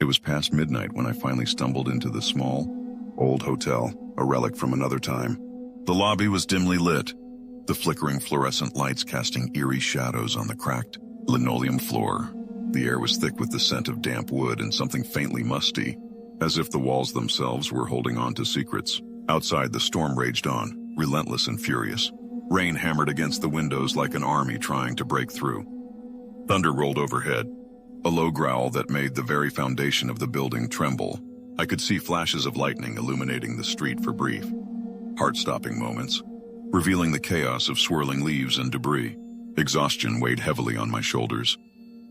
was past midnight when I finally stumbled into the small, old hotel, a relic from another time. The lobby was dimly lit, the flickering fluorescent lights casting eerie shadows on the cracked linoleum floor. The air was thick with the scent of damp wood and something faintly musty, as if the walls themselves were holding on to secrets. Outside, the storm raged on, relentless and furious. Rain hammered against the windows like an army trying to break through. Thunder rolled overhead, a low growl that made the very foundation of the building tremble. I could see flashes of lightning illuminating the street for brief, heart-stopping moments, revealing the chaos of swirling leaves and debris. Exhaustion weighed heavily on my shoulders,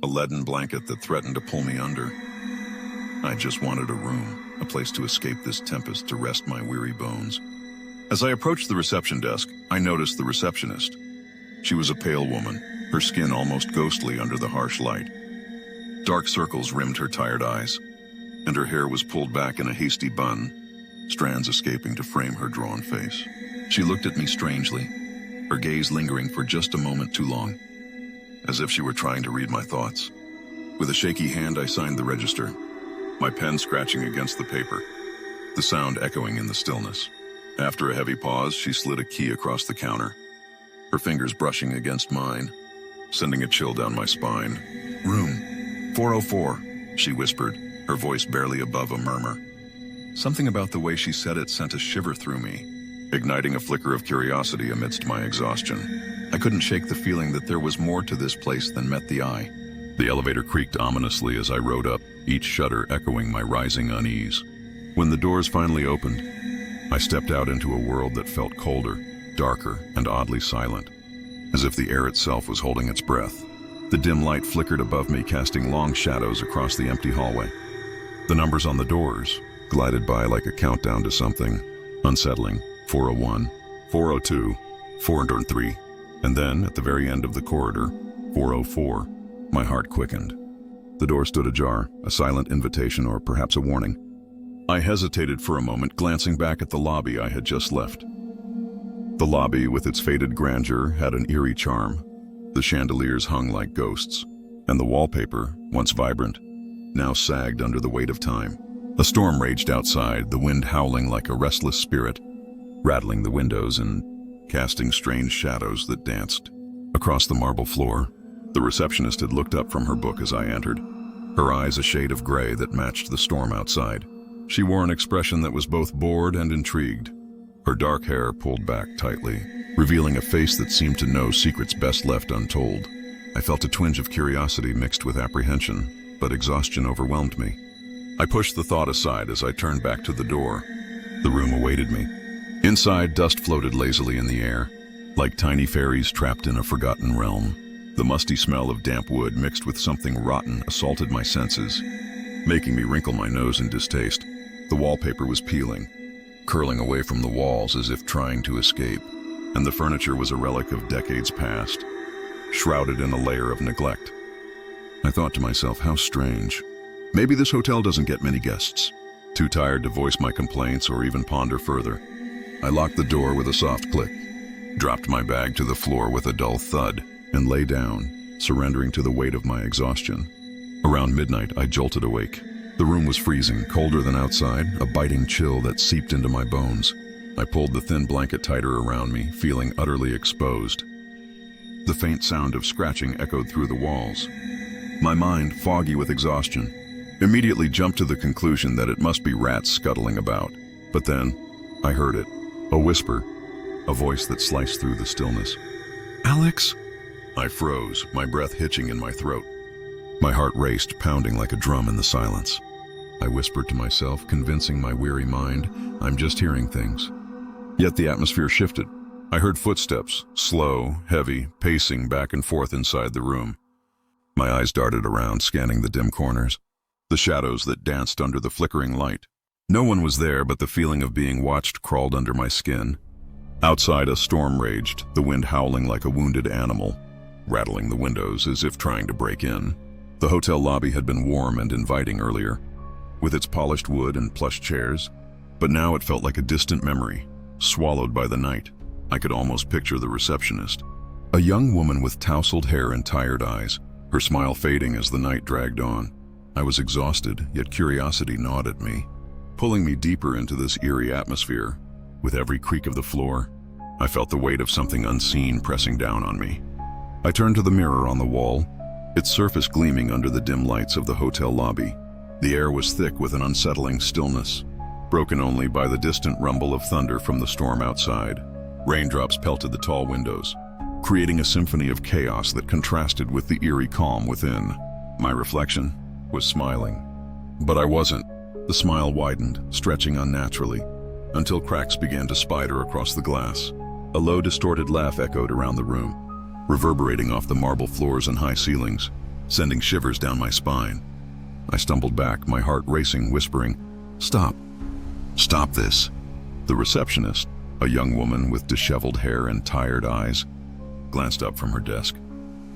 a leaden blanket that threatened to pull me under. I just wanted a room, a place to escape this tempest, to rest my weary bones. As I approached the reception desk, I noticed the receptionist. She was a pale woman, her skin almost ghostly under the harsh light. Dark circles rimmed her tired eyes, and her hair was pulled back in a hasty bun, strands escaping to frame her drawn face. She looked at me strangely, her gaze lingering for just a moment too long, as if she were trying to read my thoughts. With a shaky hand, I signed the register, my pen scratching against the paper, the sound echoing in the stillness. After a heavy pause, she slid a key across the counter, her fingers brushing against mine, sending a chill down my spine. "Room 404, she whispered, her voice barely above a murmur. Something about the way she said it sent a shiver through me, igniting a flicker of curiosity amidst my exhaustion. I couldn't shake the feeling that there was more to this place than met the eye. The elevator creaked ominously as I rode up, each shudder echoing my rising unease. When the doors finally opened, I stepped out into a world that felt colder, darker, and oddly silent, as if the air itself was holding its breath. The dim light flickered above me, casting long shadows across the empty hallway. The numbers on the doors glided by like a countdown to something unsettling. 401, 402, 403, and then, at the very end of the corridor, 404, my heart quickened. The door stood ajar, a silent invitation or perhaps a warning. I hesitated for a moment, glancing back at the lobby I had just left. The lobby, with its faded grandeur, had an eerie charm. The chandeliers hung like ghosts, and the wallpaper, once vibrant, now sagged under the weight of time. A storm raged outside, the wind howling like a restless spirit, rattling the windows and casting strange shadows that danced. Across the marble floor, the receptionist had looked up from her book as I entered, her eyes a shade of gray that matched the storm outside. She wore an expression that was both bored and intrigued, her dark hair pulled back tightly, revealing a face that seemed to know secrets best left untold. I felt a twinge of curiosity mixed with apprehension, but exhaustion overwhelmed me. I pushed the thought aside as I turned back to the door. The room awaited me. Inside, dust floated lazily in the air, like tiny fairies trapped in a forgotten realm. The musty smell of damp wood mixed with something rotten assaulted my senses, making me wrinkle my nose in distaste. The wallpaper was peeling, curling away from the walls as if trying to escape, and the furniture was a relic of decades past, shrouded in a layer of neglect. I thought to myself, how strange. Maybe this hotel doesn't get many guests. Too tired to voice my complaints or even ponder further, I locked the door with a soft click, dropped my bag to the floor with a dull thud, and lay down, surrendering to the weight of my exhaustion. Around midnight, I jolted awake. The room was freezing, colder than outside, a biting chill that seeped into my bones. I pulled the thin blanket tighter around me, feeling utterly exposed. The faint sound of scratching echoed through the walls. My mind, foggy with exhaustion, immediately jumped to the conclusion that it must be rats scuttling about. But then, I heard it. A whisper, a voice that sliced through the stillness. "Alex?" I froze, my breath hitching in my throat. My heart raced, pounding like a drum in the silence. I whispered to myself, convincing my weary mind, I'm just hearing things. Yet the atmosphere shifted. I heard footsteps, slow, heavy, pacing back and forth inside the room. My eyes darted around, scanning the dim corners, the shadows that danced under the flickering light. No one was there, but the feeling of being watched crawled under my skin. Outside, a storm raged, the wind howling like a wounded animal, rattling the windows as if trying to break in. The hotel lobby had been warm and inviting earlier, with its polished wood and plush chairs, but now it felt like a distant memory, swallowed by the night. I could almost picture the receptionist, a young woman with tousled hair and tired eyes, her smile fading as the night dragged on. I was exhausted, yet curiosity gnawed at me, pulling me deeper into this eerie atmosphere. With every creak of the floor, I felt the weight of something unseen pressing down on me. I turned to the mirror on the wall, its surface gleaming under the dim lights of the hotel lobby. The air was thick with an unsettling stillness, broken only by the distant rumble of thunder from the storm outside. Raindrops pelted the tall windows, creating a symphony of chaos that contrasted with the eerie calm within. My reflection was smiling, but I wasn't. The smile widened, stretching unnaturally, until cracks began to spider across the glass. A low, distorted laugh echoed around the room, reverberating off the marble floors and high ceilings, sending shivers down my spine. I stumbled back, my heart racing, whispering, "Stop. Stop this." The receptionist, a young woman with disheveled hair and tired eyes, glanced up from her desk.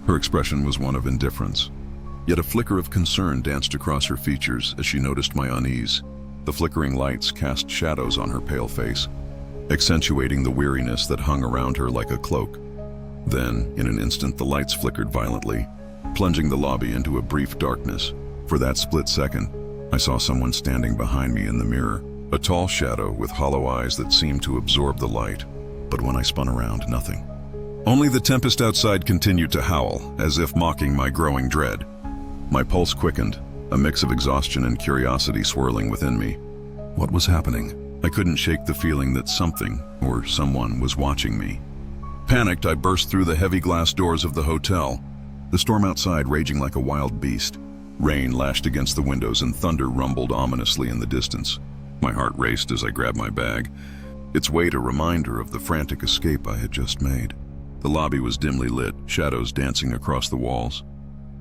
Her expression was one of indifference, yet a flicker of concern danced across her features as she noticed my unease. The flickering lights cast shadows on her pale face, accentuating the weariness that hung around her like a cloak. Then, in an instant, the lights flickered violently, plunging the lobby into a brief darkness. For that split second, I saw someone standing behind me in the mirror, a tall shadow with hollow eyes that seemed to absorb the light. But when I spun around, nothing. Only the tempest outside continued to howl, as if mocking my growing dread. My pulse quickened, a mix of exhaustion and curiosity swirling within me. What was happening? I couldn't shake the feeling that something, or someone, was watching me. Panicked, I burst through the heavy glass doors of the hotel, the storm outside raging like a wild beast. Rain lashed against the windows and thunder rumbled ominously in the distance. My heart raced as I grabbed my bag, its weight a reminder of the frantic escape I had just made. The lobby was dimly lit, shadows dancing across the walls,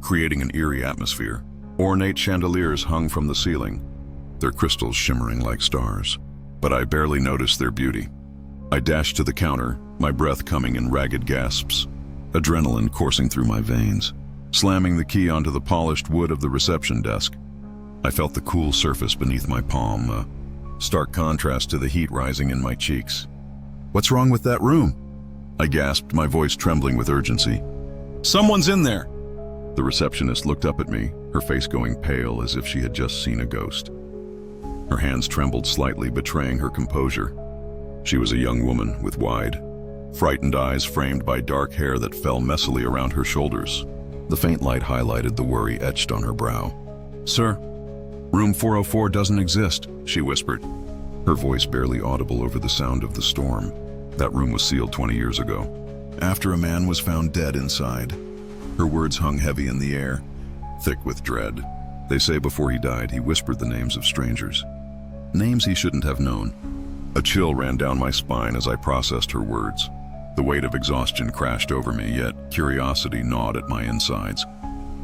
creating an eerie atmosphere. Ornate chandeliers hung from the ceiling, their crystals shimmering like stars. But I barely noticed their beauty. I dashed to the counter, my breath coming in ragged gasps, adrenaline coursing through my veins. Slamming the key onto the polished wood of the reception desk, I felt the cool surface beneath my palm, a stark contrast to the heat rising in my cheeks. "What's wrong with that room?" I gasped, my voice trembling with urgency. "Someone's in there!" The receptionist looked up at me, her face going pale as if she had just seen a ghost. Her hands trembled slightly, betraying her composure. She was a young woman with wide, frightened eyes framed by dark hair that fell messily around her shoulders. The faint light highlighted the worry etched on her brow. "Sir, room 404 doesn't exist," she whispered, her voice barely audible over the sound of the storm. "That room was sealed 20 years ago, after a man was found dead inside." Her words hung heavy in the air, thick with dread. They say before he died, he whispered the names of strangers. Names he shouldn't have known. A chill ran down my spine as I processed her words. The weight of exhaustion crashed over me, yet curiosity gnawed at my insides.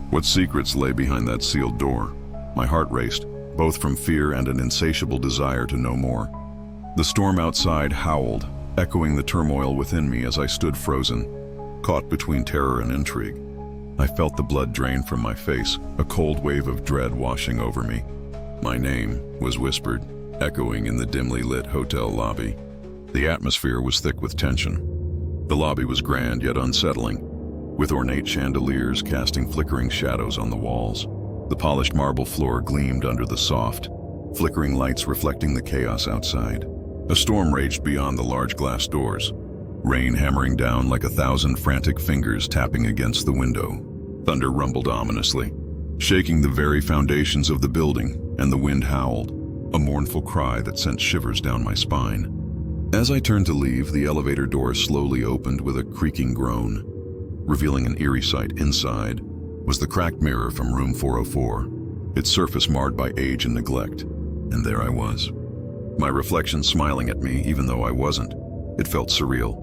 What secrets lay behind that sealed door? My heart raced, both from fear and an insatiable desire to know more. The storm outside howled, echoing the turmoil within me as I stood frozen, caught between terror and intrigue. I felt the blood drain from my face, a cold wave of dread washing over me. My name was whispered, echoing in the dimly lit hotel lobby. The atmosphere was thick with tension. The lobby was grand yet unsettling, with ornate chandeliers casting flickering shadows on the walls. The polished marble floor gleamed under the soft, flickering lights reflecting the chaos outside. A storm raged beyond the large glass doors, rain hammering down like 1,000 frantic fingers tapping against the window. Thunder rumbled ominously, shaking the very foundations of the building, and the wind howled, a mournful cry that sent shivers down my spine. As I turned to leave, the elevator door slowly opened with a creaking groan. Revealing an eerie sight inside was the cracked mirror from room 404, its surface marred by age and neglect. And there I was, my reflection smiling at me even though I wasn't. It felt surreal,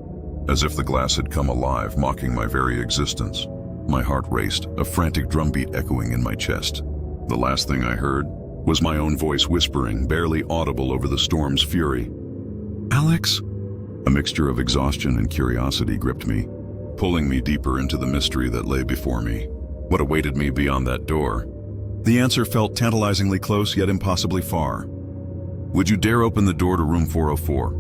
as if the glass had come alive, mocking my very existence. My heart raced, a frantic drumbeat echoing in my chest. The last thing I heard was my own voice whispering, barely audible over the storm's fury. "Alex?" A mixture of exhaustion and curiosity gripped me, pulling me deeper into the mystery that lay before me. What awaited me beyond that door? The answer felt tantalizingly close, yet impossibly far. "Would you dare open the door to room 404?